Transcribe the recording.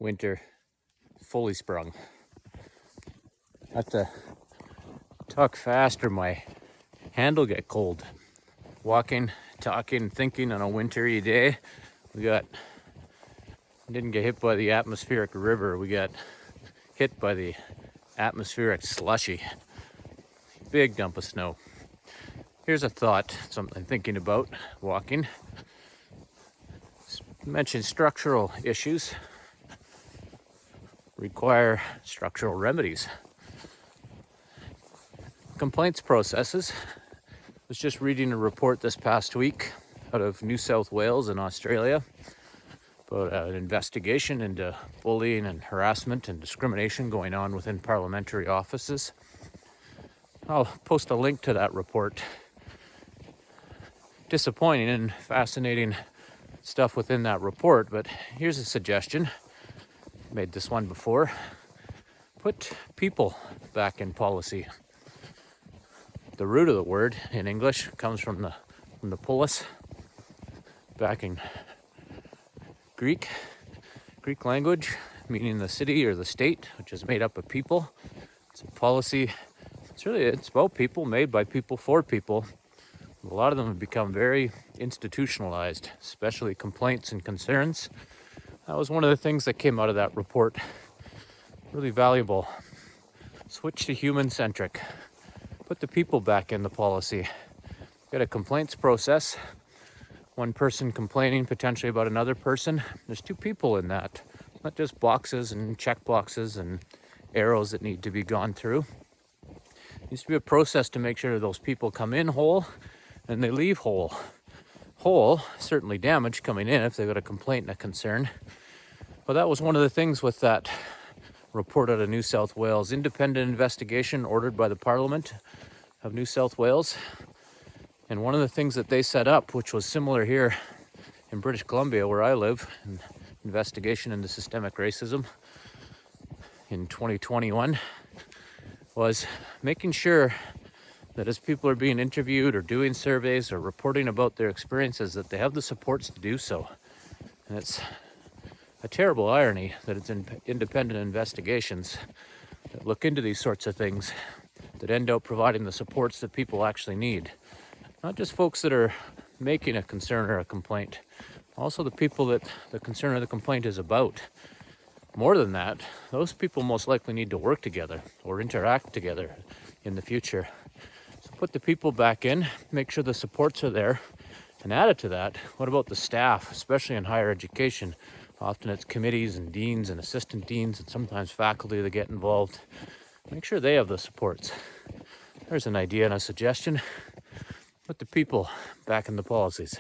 winter fully sprung. I have to talk fast or my hand will get cold. Walking, talking, thinking on a wintry day. Didn't get hit by the atmospheric river. We got hit by the atmospheric slushy. Big dump of snow. Here's a thought, something I'm thinking about walking. Mentioned structural issues require structural remedies. Complaints processes. I was just reading a report this past week out of New South Wales in Australia about an investigation into bullying and harassment and discrimination going on within parliamentary offices. I'll post a link to that report. Disappointing and fascinating stuff within that report, but here's a suggestion. Made this one before. Put people back in policy. The root of the word in English comes from the polis, back in Greek language, meaning the city or the state, which is made up of people. It's a policy. It's about people, made by people for people. A lot of them have become very institutionalized, especially complaints and concerns. That was one of the things that came out of that report. Really valuable. Switch to human-centric. Put the people back in the policy. Got a complaints process. One person complaining potentially about another person. There's two people in that. Not just boxes and check boxes and arrows that need to be gone through. It needs to be a process to make sure those people come in whole and they leave whole. Whole, certainly damaged coming in if they've got a complaint and a concern. But that was one of the things with that report out of New South Wales. Independent investigation ordered by the Parliament of New South Wales. And one of the things that they set up, which was similar here in British Columbia where I live, an investigation into systemic racism in 2021, was making sure that as people are being interviewed or doing surveys or reporting about their experiences, that they have the supports to do so. And it's a terrible irony that it's independent investigations that look into these sorts of things that end up providing the supports that people actually need. Not just folks that are making a concern or a complaint, also the people that the concern or the complaint is about. More than that, those people most likely need to work together or interact together in the future. So put the people back in, make sure the supports are there, and added to that, what about the staff, especially in higher education? Often it's committees and deans and assistant deans and sometimes faculty that get involved. Make sure they have the supports. There's an idea and a suggestion. Put the people back in the policies.